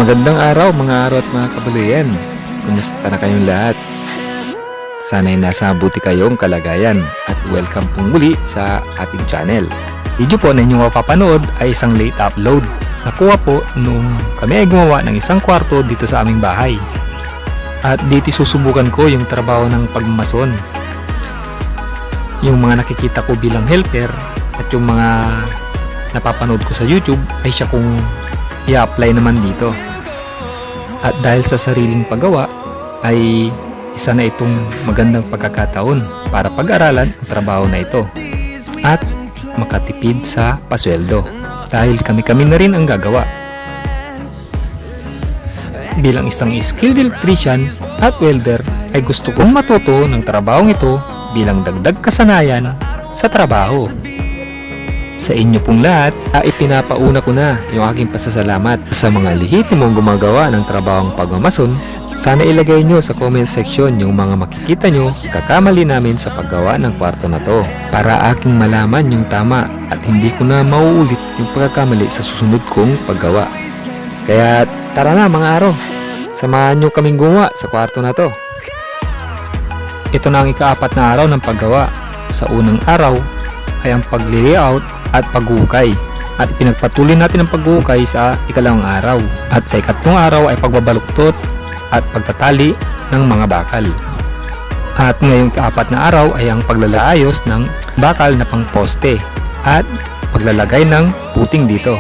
Magandang araw mga araw at mga kabaluyan. Kumusta na kayong lahat? Sana'y nasa mabuti kayong kalagayan at welcome pong muli sa ating channel. Video po na inyong mapapanood ay isang late upload. Nakuha po nung kami ay gumawa ng isang kwarto dito sa aming bahay. At dito susubukan ko yung trabaho ng pagmason. Yung mga nakikita ko bilang helper at yung mga napapanood ko sa YouTube ay siya kung i-apply naman dito. At dahil sa sariling paggawa ay isa na itong magandang pagkakataon para pag-aralan ang trabaho na ito at makatipid sa pasweldo dahil kami-kami na rin ang gagawa. Bilang isang skilled electrician at welder ay gusto kong matuto ng trabahong ito bilang dagdag kasanayan sa trabaho. Sa inyo pong lahat, ipinapauna ko na yung aking pasasalamat sa mga lehitimong gumagawa ng trabahong pagmamason. Sana ilagay nyo sa comment section yung mga makikita nyo kakamali namin sa paggawa ng kwarto na to para aking malaman yung tama at hindi ko na mauulit yung pagkakamali sa susunod kong paggawa. Kaya tara na mga araw, samahan nyo kaming gumawa sa kwarto na to. Ito na ang ika-4 na araw ng paggawa. Sa unang araw ay ang pag-layout at paghuhukay at pinagpatuloy natin ang paghuhukay sa ikalawang araw at sa ikatlong araw ay pagbabaluktot at pagtatali ng mga bakal at ngayong ika-4 na araw ay ang paglalaayos ng bakal na pangposte at paglalagay ng puting dito.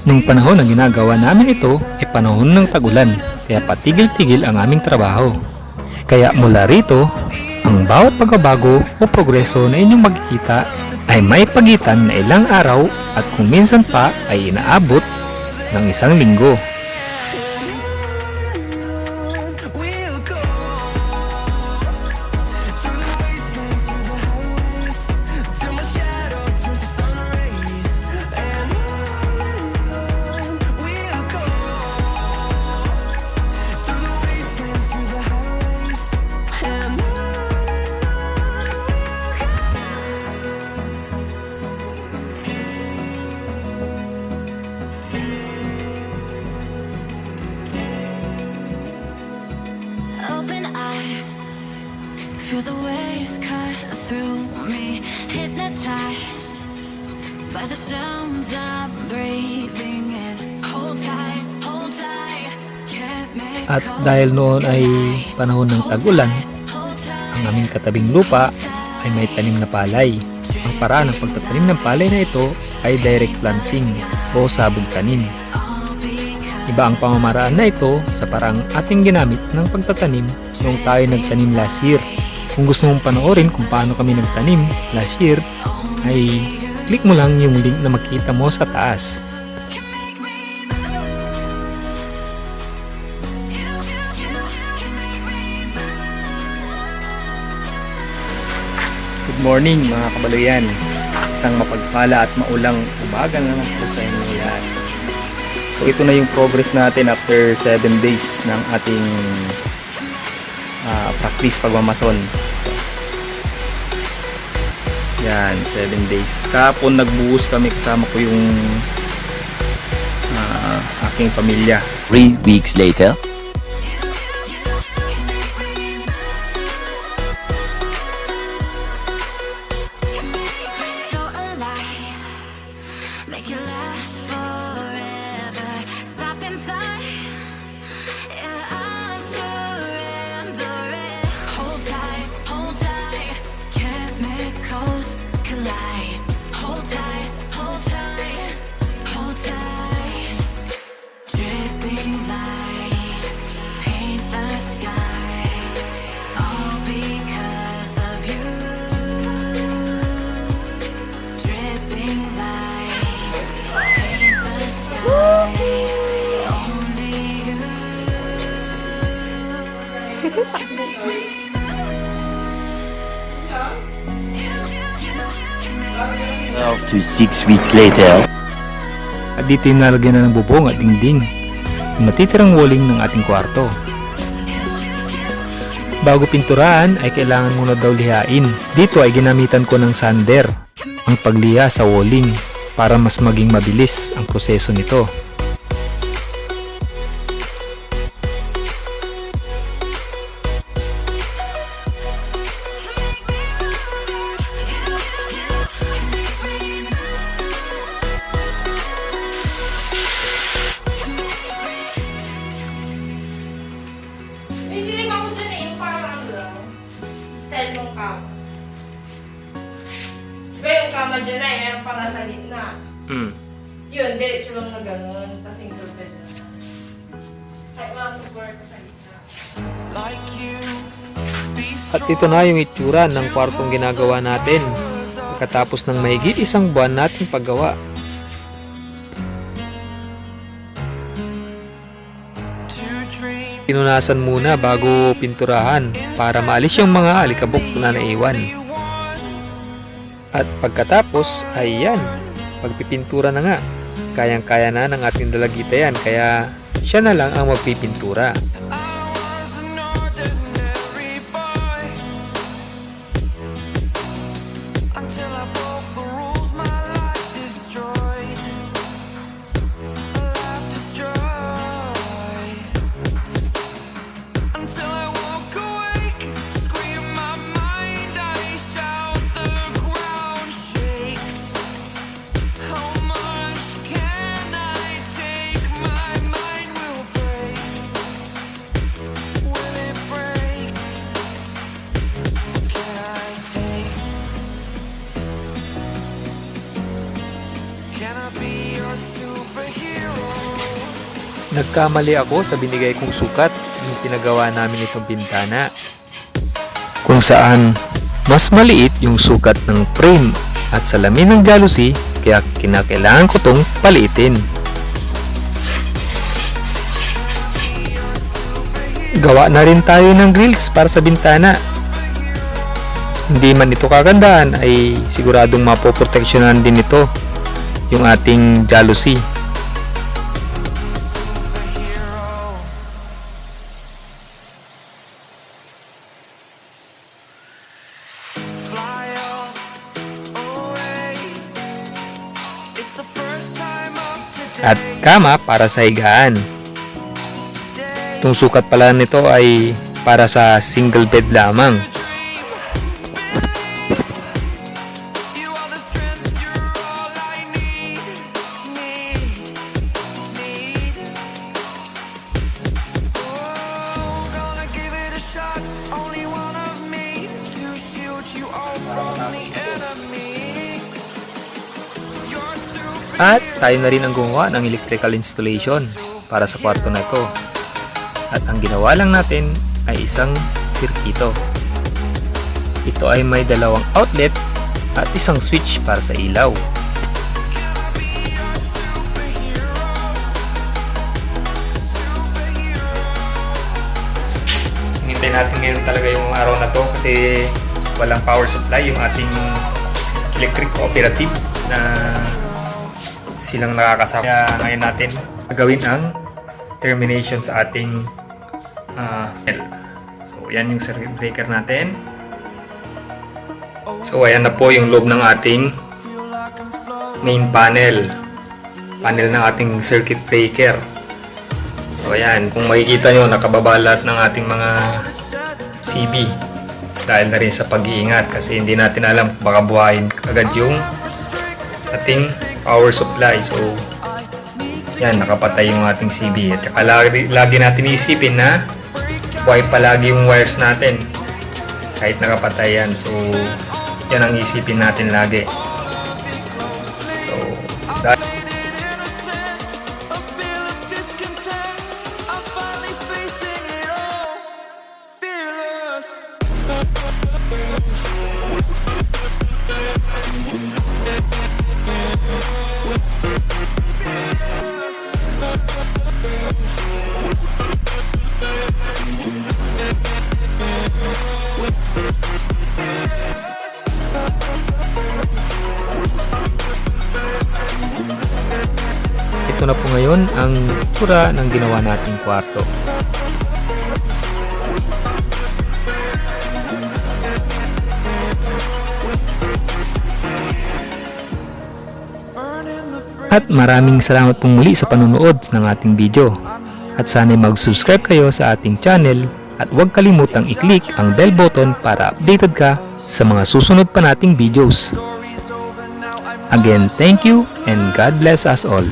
Nung panahon na ginagawa namin ito ay panahon ng tag-ulan kaya patigil-tigil ang aming trabaho, kaya mula rito ang bawat pagbabago o progreso na inyong makikita ay may pagitan na ilang araw at kung minsan pa ay inaabot ng isang linggo. Open eye, feel the waves cut through me, hypnotized by the sounds I'm breathing in. Hold tight, can't make. At dahil noon ay panahon ng tag-ulan, ang aming katabing lupa ay may tanim na palay. Ang paraan ng pagtatanim ng palay na ito ay direct planting o sabog tanim. Iba ang pamamaraan na ito sa parang ating ginamit ng pagtatanim noong tayo nagtanim last year. Kung gusto mong panoorin kung paano kami nagtanim last year, ay click mo lang yung link na makita mo sa taas. Good morning mga kabaluyan. Isang mapagpala at maulang umaga na po sa inyo lahat. So ito na yung progress natin after 7 days ng ating practice pagmamason. Yan, 7 days. Kahapon nagbuhos kami, kasama ko yung aking pamilya. 3 weeks later. So alive, make it last forever. Stop in time, yeah, I'm surrendering. Hold tight, chemicals collide. Hold tight, hold tight, hold tight. Dripping lights paint the skies, all because of you. Dripping lights paint the skies, only you. 12 to 6 weeks later. At dito yung nalagyan na ng bubong at dingding, yung matitirang walling ng ating kwarto. Bago pinturahan ay kailangan muna daw lihain. Dito ay ginamitan ko ng sander ang pagliha sa walling para mas maging mabilis ang proseso nito. May siling ako dyan eh, yung parang lang. Style ng kama. Diba yung kama dyan ay meron pa nga sa gitna. Yun, diretso lang na gano'n. Tapos single bed na. Kahit walang support sa gitna. At ito na yung itsura ng kwartong ginagawa natin pagkatapos ng mahigit 1 buwan nating paggawa. Pinunasan muna bago pinturahan para maalis yung mga alikabok na naiwan. At pagkatapos ay yan, pagpipintura na nga. Kayang-kaya na ng ating dalagita yan, kaya siya na lang ang magpipintura. Until I broke the rules, my life destroyed. A life destroyed. Until I walk awake, scream my mind, I shout, the ground shakes. How much can I take? My mind will break. Will it break? Can I take? Can I be your superhero? Nagkamali ako sa binigay kong sukat yung pinagawa namin itong bintana. Kung saan mas maliit yung sukat ng frame at salamin ng jalousie, kaya kinakailangan ko tong paliitin. Gawa na rin tayo ng grills para sa bintana. Hindi man ito kagandahan ay siguradong mapoproteksyonan din ito yung ating jalousie. Fly away. It's the first time of today. At kama para sa higaan. Itong sukat pala nito ay para sa single bed lamang. You are the strength, you're all I need. Oh, gonna give it a shot. Only one of me to shield you all from the enemy. You're super. At tayo na rin ang gumawa ng electrical installation para sa kwarto na ito. At ang ginawa lang natin ay isang sirkito. Ito ay may 2 outlet at isang switch para sa ilaw. Hinintay natin ngayon talaga yung araw na to kasi walang power supply yung ating electric cooperative na silang nakakasama. Kaya ngayon natin gagawin ang termination sa ating panel. So yan yung circuit breaker natin. So ayan na po yung loob ng ating main panel. Panel ng ating circuit breaker. So ayan, kung makikita nyo, nakababalat ng ating mga CB. Dahil na rin sa pag-iingat kasi hindi natin alam baka buhayin agad yung ating power supply. So yan, nakapatay yung ating CB. At saka lagi natin isipin na buhay palagi yung wires natin kahit nakapatay yan. So yan ang isipin natin lagi. So dahil A feel of discontent. I'm finally facing it all. Fearless. ito na po ngayon ang tsura ng ginawa nating kwarto. Burning At maraming salamat pong muli sa panonood ng ating video. At sana'y mag-subscribe kayo sa ating channel at huwag kalimutang i-click ang bell button para updated ka sa mga susunod pa nating videos. Again, thank you and God bless us all.